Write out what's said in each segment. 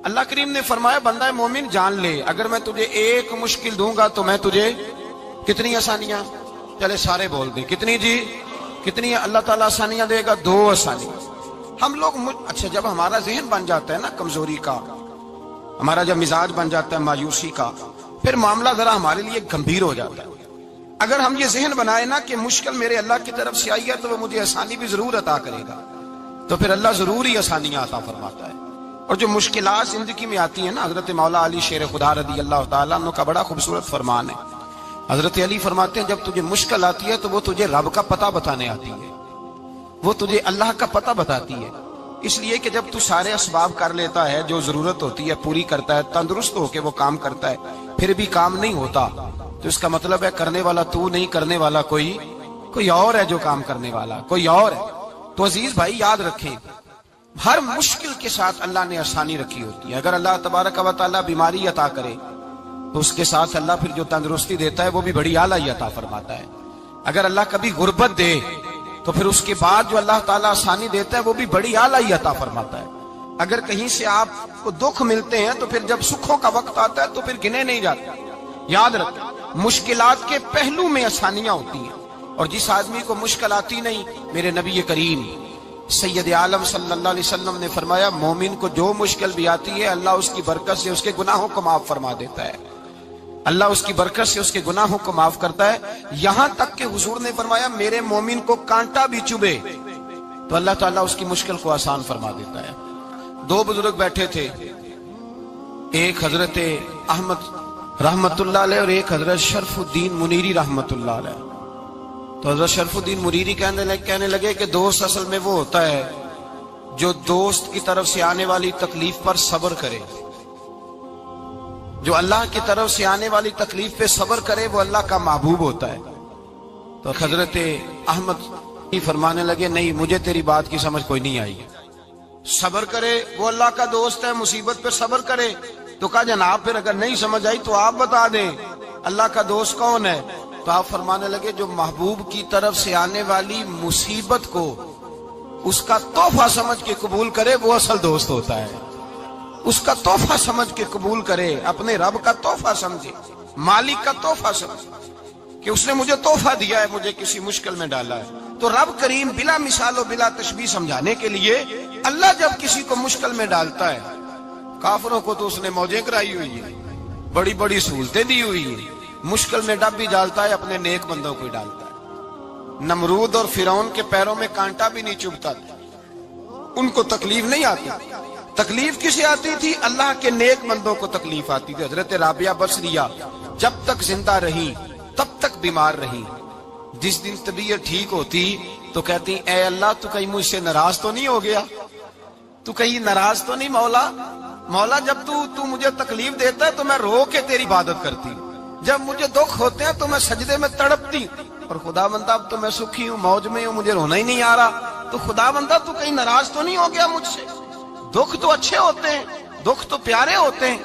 اللہ کریم نے فرمایا بندہ مومن جان لے اگر میں تجھے ایک مشکل دوں گا تو میں تجھے کتنی آسانیاں، چلے سارے بول دیں کتنی جی، کتنی اللہ تعالیٰ آسانیاں دے گا؟ 2 آسانیاں۔ ہم لوگ اچھا جب ہمارا ذہن بن جاتا ہے نا کمزوری کا، ہمارا جب مزاج بن جاتا ہے مایوسی کا، پھر معاملہ ذرا ہمارے لیے گمبھیر ہو جاتا ہے۔ اگر ہم یہ ذہن بنائے نا کہ مشکل میرے اللہ کی طرف سے آئی ہے تو وہ مجھے آسانی بھی ضرور عطا کرے گا، تو پھر اللہ ضرور ہی آسانیاں عطا فرماتا ہے۔ اور جو مشکلات زندگی میں آتی ہیں نا، حضرت مولا علی شیر خدا رضی اللہ تعالیٰ عنہ کا بڑا خوبصورت فرمان ہے۔ حضرت علی فرماتے ہیں جب تجھے مشکل آتی ہے تو وہ تجھے رب کا پتہ بتانے آتی ہے، وہ تجھے اللہ کا پتہ بتاتی ہے، اس لیے کہ جب تو سارے اسباب کر لیتا ہے، جو ضرورت ہوتی ہے پوری کرتا ہے، تندرست ہو کے وہ کام کرتا ہے، پھر بھی کام نہیں ہوتا، تو اس کا مطلب ہے کرنے والا تو نہیں، کرنے والا کوئی اور ہے، جو کام کرنے والا کوئی اور ہے۔ تو عزیز بھائی یاد رکھیں، ہر مشکل کے ساتھ اللہ نے آسانی رکھی ہوتی ہے۔ اگر اللہ تبارک و تعالیٰ بیماری عطا کرے تو اس کے ساتھ اللہ پھر جو تندرستی دیتا ہے وہ بھی بڑی اعلیٰ عطا فرماتا ہے۔ اگر اللہ کبھی غربت دے تو پھر اس کے بعد جو اللہ تعالیٰ آسانی دیتا ہے وہ بھی بڑی اعلیٰ عطا فرماتا ہے۔ اگر کہیں سے آپ کو دکھ ملتے ہیں تو پھر جب سکھوں کا وقت آتا ہے تو پھر گنے نہیں جاتے۔ یاد رکھیں مشکلات کے پہلو میں آسانیاں ہوتی ہیں، اور جس آدمی کو مشکل آتی نہیں، میرے نبی کریم سید عالم صلی اللہ علیہ وسلم نے فرمایا مومن کو جو مشکل بھی آتی ہے اللہ اس کی برکت سے اس کے گناہوں کو معاف فرما دیتا ہے، اللہ اس کی برکت سے اس کے گناہوں کو معاف کرتا ہے، یہاں تک کہ حضور نے فرمایا میرے مومن کو کانٹا بھی چبھے تو اللہ تعالیٰ اس کی مشکل کو آسان فرما دیتا ہے۔ 2 بزرگ بیٹھے تھے، ایک حضرت احمد رحمت اللہ علیہ اور ایک حضرت شرف الدین منیری رحمت اللہ علیہ۔ تو حضرت شرف الدین منیری کہنے لگے کہ دوست اصل میں وہ ہوتا ہے جو دوست کی طرف سے آنے والی تکلیف پر صبر کرے، جو اللہ کی طرف سے آنے والی تکلیف پہ صبر کرے وہ اللہ کا محبوب ہوتا ہے۔ تو حضرت احمد فرمانے لگے نہیں مجھے تیری بات کی سمجھ کوئی نہیں آئی، صبر کرے وہ اللہ کا دوست ہے، مصیبت پہ صبر کرے۔ تو کہا جناب پھر اگر نہیں سمجھ آئی تو آپ بتا دیں اللہ کا دوست کون ہے؟ تو آپ فرمانے لگے جو محبوب کی طرف سے آنے والی مصیبت کو اس کا تحفہ سمجھ کے قبول کرے وہ اصل دوست ہوتا ہے، اس کا تحفہ سمجھ کے قبول کرے، اپنے رب کا تحفہ سمجھے، مالک کا تحفہ سمجھے کہ اس نے مجھے تحفہ دیا ہے، مجھے کسی مشکل میں ڈالا ہے۔ تو رب کریم بلا مثال و بلا تشبیہ سمجھانے کے لیے اللہ جب کسی کو مشکل میں ڈالتا ہے، کافروں کو تو اس نے موجیں کرائی ہوئی ہے، بڑی بڑی سہولتیں دی ہوئی ہیں، مشکل میں ڈب بھی ڈالتا ہے، اپنے نیک بندوں کو ہی ڈالتا ہے۔ نمرود اور فرعون کے پیروں میں کانٹا بھی نہیں چبھتا تھا، ان کو تکلیف نہیں آتی، تکلیف کسے آتی تھی؟ اللہ کے نیک بندوں کو تکلیف آتی تھی۔ حضرت رابعہ بصریہ جب تک زندہ رہی تب تک بیمار رہی، جس دن طبیعت ٹھیک ہوتی تو کہتی اے اللہ تو کہیں مجھ سے ناراض تو نہیں ہو گیا، تو کہیں ناراض تو نہیں مولا جب تو مجھے تکلیف دیتا ہے تو میں رو کے تیری عبادت کرتی ہوں، جب مجھے دکھ ہوتے ہیں تو میں سجدے میں تڑپتی، اور خدا بندہ اب تو میں سکھی ہوں، موج میں ہوں، مجھے رونا ہی نہیں آ رہا، تو خدا بندہ تو کہیں ناراض تو نہیں ہو گیا مجھ سے؟ دکھ تو اچھے ہوتے ہیں، دکھ تو پیارے ہوتے ہیں،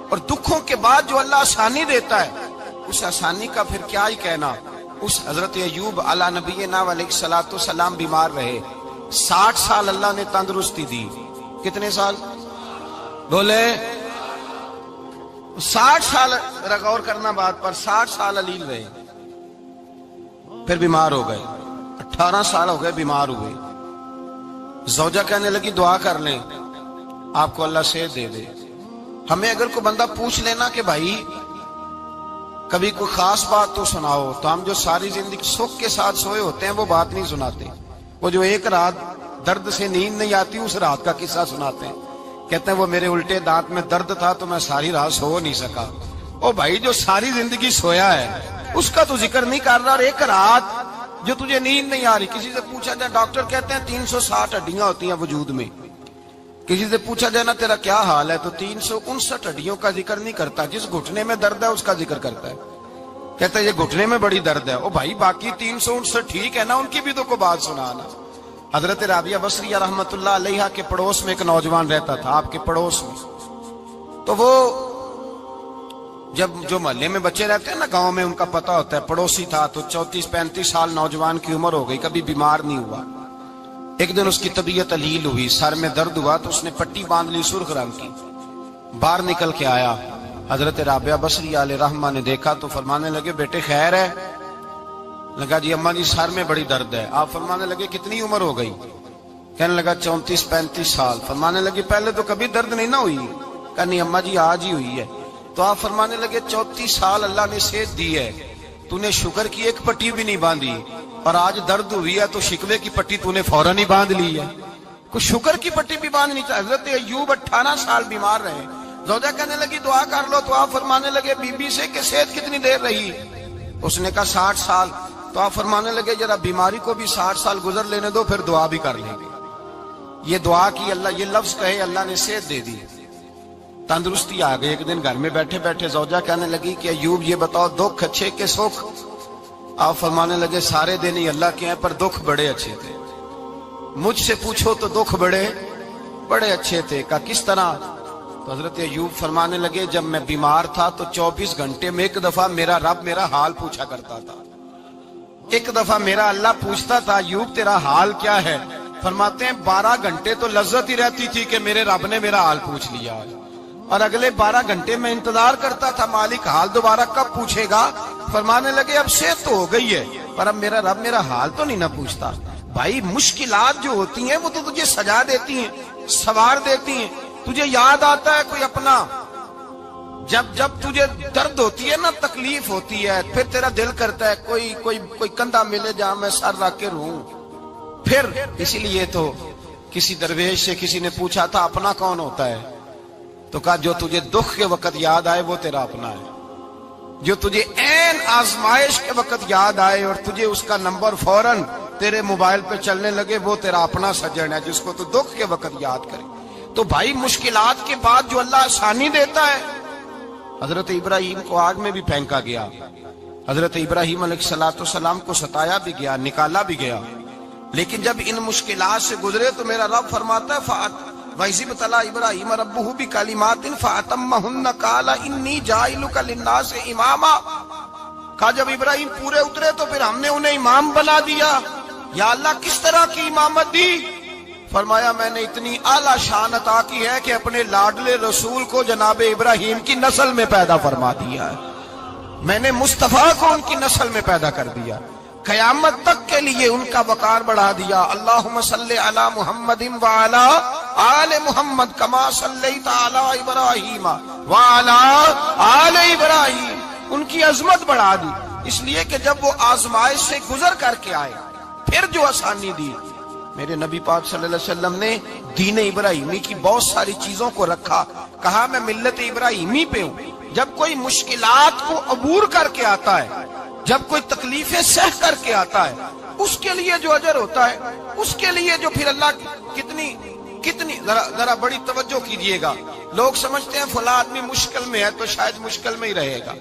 اور دکھوں کے بعد جو اللہ آسانی دیتا ہے اس آسانی کا پھر کیا ہی کہنا۔ اس حضرت ایوب علی نبینا علیہ الصلوۃ والسلام بیمار رہے، 60 سال اللہ نے تندرستی دی۔ کتنے سال بولے؟ 60 سال، غور کرنا بات پر، 60 سال علیل رہے، پھر بیمار ہو گئے، 18 سال ہو گئے بیمار ہوئے۔ زوجہ کہنے لگی دعا کر لیں آپ کو اللہ صحت دے دے۔ ہمیں اگر کوئی بندہ پوچھ لینا کہ بھائی کبھی کوئی خاص بات تو سناؤ، تو ہم جو ساری زندگی سکھ کے ساتھ سوئے ہوتے ہیں وہ بات نہیں سناتے، وہ جو ایک رات درد سے نیند نہیں آتی اس رات کا قصہ سناتے ہیں، کہتے ہیں وہ میرے الٹے دانت میں درد تھا تو میں ساری رات سو نہیں سکا۔ او بھائی جو ساری زندگی سویا ہے اس کا تو ذکر نہیں کر رہا، اور ایک رات جو تجھے نیند نہیں آ رہی، کسی سے پوچھا جائے، ڈاکٹر کہتے ہیں 360 ہڈیاں ہوتی ہیں وجود میں، کسی سے پوچھا جائے نا تیرا کیا حال ہے تو 359 ہڈیوں کا ذکر نہیں کرتا، جس گھٹنے میں درد ہے اس کا ذکر کرتا ہے، کہتا ہے یہ گھٹنے میں بڑی درد ہے۔ او بھائی باقی 359 ٹھیک ہے نا، ان کی بھی تو کوئی بات سنانا۔ حضرت رابعہ بصریہ رحمت اللہ علیہ کے پڑوس میں ایک نوجوان رہتا تھا، آپ کے پڑوس میں، تو وہ جب جو محلے میں بچے رہتے ہیں نا گاؤں میں ان کا پتہ ہوتا ہے، پڑوسی تھا تو 34-35 سال نوجوان کی عمر ہو گئی، کبھی بیمار نہیں ہوا۔ ایک دن اس کی طبیعت علیل ہوئی، سر میں درد ہوا تو اس نے پٹی باندھ لی سرخ رنگ کی، باہر نکل کے آیا، حضرت رابعہ بصری علیہ رحمہ نے دیکھا تو فرمانے لگے بیٹے خیر ہے؟ لگا جی اماں جی سر میں بڑی درد ہے۔ آپ فرمانے لگے کتنی عمر ہو گئی؟ کہنے لگا 34-35 سال۔ فرمانے لگے پہلے تو کبھی درد نہیں نہ ہوئی؟ کہا نہیں اماں جی آج ہی ہوئی ہے۔ تو آپ فرمانے لگے 34 سال اللہ نے صحت دی ہے، تو نے شکر کی ایک پٹی بھی نہیں باندھی، اور آج درد ہوئی ہے تو شکوے کی پٹی تو نے فوراً ہی باندھ لی ہے، کوئی شکر کی پٹی بھی باندھنی چاہیے۔ حضرت ایوب 18 سال بیمار رہے، زوجہ کہنے لگی دعا کر لو، تو آپ فرمانے لگے بی بی سے کہ صحت کتنی دیر رہی؟ اس نے کہا 60 سال۔ تو آپ فرمانے لگے ذرا بیماری کو بھی 60 سال گزر لینے دو، پھر دعا بھی کر لیں گے۔ یہ دعا کی، اللہ یہ لفظ کہے اللہ نے صحت دے دی، تندرستی آ گئی۔ ایک دن گھر میں بیٹھے بیٹھے زوجہ کہنے لگی کہ ایوب یہ بتاؤ دکھ اچھے کہ سکھ؟ آپ فرمانے لگے سارے دن ہی اللہ کے ہیں پر دکھ بڑے اچھے تھے، مجھ سے پوچھو تو دکھ بڑے اچھے تھے۔ کہا کس طرح؟ تو حضرت ایوب فرمانے لگے جب میں بیمار تھا تو 24 گھنٹے میں ایک دفعہ میرا رب میرا حال پوچھا کرتا تھا، ایک دفعہ میرا اللہ پوچھتا تھا ایوب تیرا حال کیا ہے؟ فرماتے ہیں 12 گھنٹے تو لذت ہی رہتی تھی کہ میرے رب نے میرا حال پوچھ لیا، اور اگلے 12 گھنٹے میں انتظار کرتا تھا مالک حال دوبارہ کب پوچھے گا۔ فرمانے لگے اب صحت تو ہو گئی ہے پر اب میرا رب میرا حال تو نہیں نہ پوچھتا۔ بھائی مشکلات جو ہوتی ہیں وہ تو تجھے سجا دیتی ہیں، سوار دیتی ہیں، تجھے یاد آتا ہے کوئی اپنا، جب تجھے درد ہوتی ہے نا، تکلیف ہوتی ہے، پھر تیرا دل کرتا ہے کوئی کندھا ملے جہاں میں سر رکھ کے رہوں۔ پھر اسی لیے تو کسی درویش سے کسی نے پوچھا تھا اپنا کون ہوتا ہے؟ تو کہا جو تجھے دکھ کے وقت یاد آئے وہ تیرا اپنا ہے، جو تجھے عین آزمائش کے وقت یاد آئے اور تجھے اس کا نمبر فوراً تیرے موبائل پہ چلنے لگے وہ تیرا اپنا سجن ہے، جس کو تو دکھ کے وقت یاد کرے۔ تو بھائی مشکلات کے بعد جو اللہ آسانی دیتا ہے، حضرت ابراہیم کو آگ میں بھی پھینکا گیا، حضرت ابراہیم علیہ السلام کو ستایا بھی گیا، نکالا بھی گیا، لیکن جب ان مشکلات سے گزرے تو میرا رب فرماتا ہے وَإِذِ ابْتَلَىٰ إِبْرَاهِيمَ رَبُّهُ بِكَلِمَاتٍ فَأَتَمَّهُنَّ قَالَ إِنِّي جَاعِلُكَ لِلنَّاسِ إِمَامًا۔ کہا جب ابراہیم پورے اترے تو پھر ہم نے انہیں امام بنا دیا۔ یا اللہ کس طرح کی امامت دی؟ فرمایا میں نے اتنی اعلیٰ شان عطا کی ہے کہ اپنے لاڈلے رسول کو جناب ابراہیم کی نسل میں پیدا فرما دیا ہے، میں نے مصطفیٰ کو ان کی نسل میں پیدا کر دیا، قیامت تک کے لیے ان کا وقار بڑھا دیا۔ اللہم صلی علی محمد وعلی آل محمد کما صلیت علی ابراہیم وعلی آل ابراہیم، ان کی عظمت بڑھا دی، اس لیے کہ جب وہ آزمائش سے گزر کر کے آئے پھر جو آسانی دی۔ میرے نبی پاک صلی اللہ علیہ وسلم نے دین ابراہیمی کی بہت ساری چیزوں کو رکھا، کہا میں ملت ابراہیمی پہ ہوں۔ جب کوئی مشکلات کو عبور کر کے آتا ہے، جب کوئی تکلیفیں سہ کر کے آتا ہے، اس کے لیے جو اجر ہوتا ہے، اس کے لیے جو پھر اللہ کتنی ذرا بڑی توجہ کیجئے گا۔ لوگ سمجھتے ہیں فلاں آدمی مشکل میں ہے تو شاید مشکل میں ہی رہے گا،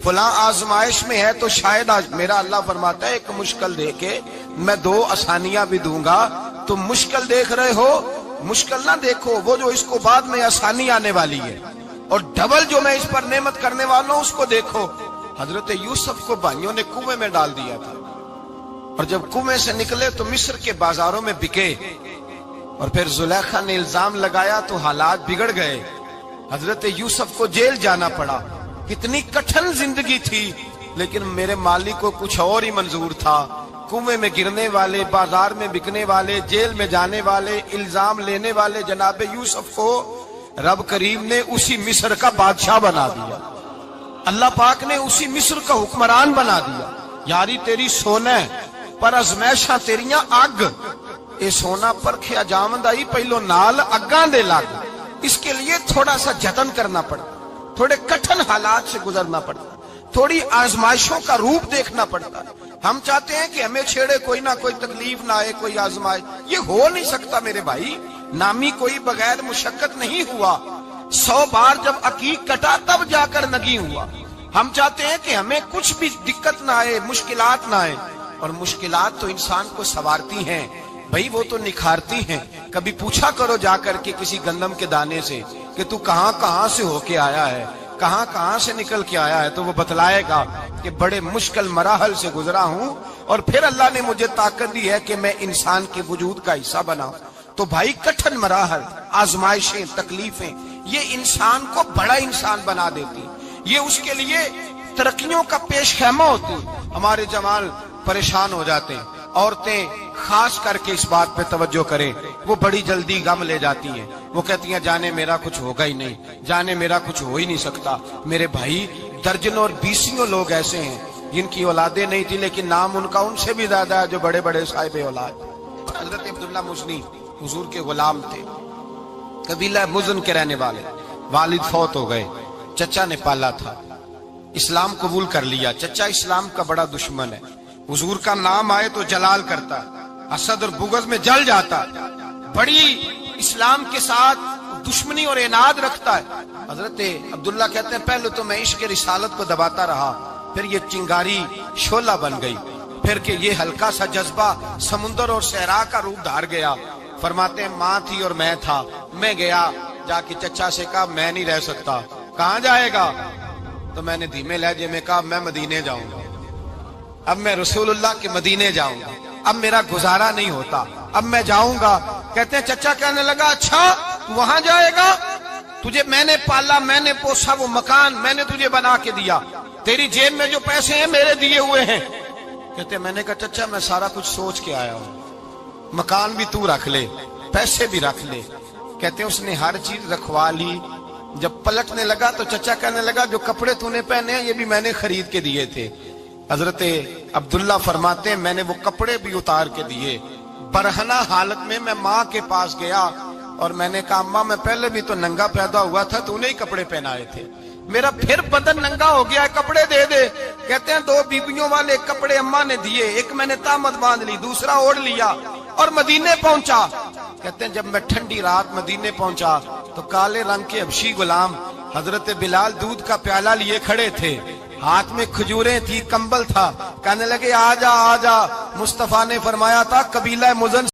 فلاں آزمائش میں ہے تو شاید میرا اللہ فرماتا ہے ایک مشکل دے کے میں 2 آسانیاں بھی دوں گا۔ تم مشکل دیکھ رہے ہو، مشکل نہ دیکھو، وہ جو اس کو بعد میں آسانی آنے والی ہے، اور ڈبل جو میں اس پر نعمت کرنے والا ہوں اس کو دیکھو۔ حضرت یوسف کو بھائیوں نے کنویں میں ڈال دیا تھا، اور جب کنویں سے نکلے تو مصر کے بازاروں میں بکے، اور پھر زلیخا نے الزام لگایا تو حالات بگڑ گئے، حضرت یوسف کو جیل جانا پڑا۔ کتنی کٹھن زندگی تھی، لیکن میرے مالک کو کچھ اور ہی منظور تھا۔ کنویں میں گرنے والے، بازار میں بکنے والے، جیل میں جانے والے، الزام لینے والے جناب یوسف کو رب کریم نے اسی مصر کا بادشاہ بنا دیا، اللہ پاک نے اسی مصر کا حکمران بنا دیا۔ یاری تیری سونا پر ازمیشاں تیریاں اگ، اے سونا پرکھیا جامد آئی پہلو نال اگاں دے لگ، اس کے لیے تھوڑا سا جتن کرنا پڑتا، تھوڑے کٹھن حالات سے گزرنا پڑتا، تھوڑی آزمائشوں کا روپ دیکھنا پڑتا۔ ہم چاہتے ہیں کہ ہمیں چھیڑے کوئی نہ کوئی تکلیف نہ آئے، کوئی آزمائش، یہ ہو نہیں سکتا میرے بھائی۔ نامی کوئی بغیر مشقت نہیں ہوا، 100 بار جب عقیق کٹا تب جا کر نگی ہوا۔ ہم چاہتے ہیں کہ ہمیں کچھ بھی دقت نہ آئے، مشکلات نہ آئے، اور مشکلات تو انسان کو سنوارتی ہیں بھائی، وہ تو نکھارتی ہیں۔ کبھی پوچھا کرو جا کر کے کسی گندم کے دانے سے کہ تو کہاں سے ہو کے آیا ہے، کہاں سے نکل کے آیا ہے، تو وہ بتلائے گا کہ بڑے مشکل مراحل سے گزرا ہوں، اور پھر اللہ نے مجھے طاقت دی ہے کہ میں انسان کے وجود کا حصہ بنا۔ تو بھائی کٹھن مراحل، آزمائشیں، تکلیفیں، یہ انسان کو بڑا انسان بنا دیتی، یہ اس کے لیے ترقیوں کا پیش خیمہ ہوتی۔ ہمارے جمال پریشان ہو جاتے ہیں، عورتیں خاص کر کے اس بات پہ توجہ کریں، وہ بڑی جلدی غم لے جاتی ہیں، وہ کہتی ہیں جانے میرا کچھ ہوگا ہی نہیں، جانے میرا کچھ ہو ہی نہیں سکتا۔ میرے بھائی درجنوں اور بیسیوں لوگ ایسے ہیں جن کی اولادیں نہیں تھی لیکن نام ان کا ان سے بھی زیادہ ہے جو بڑے بڑے صاحب اولاد۔ حضرت عبداللہ مزنی حضور کے غلام تھے، قبیلہ مزن کے رہنے والے، والد فوت ہو گئے، چچا نے پالا تھا، اسلام قبول کر لیا۔ چچا اسلام کا بڑا دشمن ہے، حضور کا نام آئے تو جلال کرتا، حسد اور بغض میں جل جاتا، بڑی اسلام کے ساتھ دشمنی اور عناد رکھتا ہے۔ حضرت عبداللہ کہتے ہیں پہلے تو میں عشق رسالت کو دباتا رہا، پھر یہ چنگاری شعلہ بن گئی، پھر کہ یہ ہلکا سا جذبہ سمندر اور صحرا کا روپ دھار گیا۔ فرماتے ہیں ماں تھی اور میں تھا، میں گیا جا کے چچا سے کہا میں نہیں رہ سکتا۔ کہاں جائے گا؟ تو میں نے دھیمے لہجے میں کہا میں مدینے جاؤں گا، اب میں رسول اللہ کے مدینے جاؤں گا، اب میرا گزارا نہیں ہوتا، اب میں جاؤں گا۔ کہتے ہیں چچا کہنے لگا اچھا تو وہاں جائے گا؟ تجھے میں نے پالا، میں نے پوسا، وہ مکان میں نے تجھے بنا کے دیا، تیری جیب میں جو پیسے ہیں میرے دیے ہوئے ہیں۔ کہتے ہیں میں نے کہا چچا میں سارا کچھ سوچ کے آیا ہوں، مکان بھی تو رکھ لے، پیسے بھی رکھ لے۔ کہتے ہیں اس نے ہر چیز رکھوا لی۔ جب پلٹنے لگا تو چچا کہنے لگا جو کپڑے تو نے پہنے ہیں یہ بھی میں نے خرید کے دیے تھے۔ حضرت عبداللہ فرماتے ہیں میں نے وہ کپڑے بھی اتار کے دیے، برہنہ حالت میں میں ماں کے پاس گیا اور میں نے کہا اماں میں پہلے بھی تو ننگا پیدا ہوا تھا، تو نے ہی کپڑے پہنائے تھے، میرا پھر بدن ننگا ہو گیا ہے، کپڑے دے دے۔ کہتے ہیں 2 بیبیوں والے کپڑے اماں نے دیے، ایک میں نے تامت باندھ لی، دوسرا اوڑھ لیا اور مدینے پہنچا۔ کہتے ہیں جب میں ٹھنڈی رات مدینے پہنچا تو کالے رنگ کے حبشی غلام حضرت بلال دودھ کا پیالہ لیے کھڑے تھے، ہاتھ میں کھجوریں تھی، کمبل تھا، کہنے لگے آجا آجا۔ مصطفیٰ نے فرمایا تھا قبیلہ مزن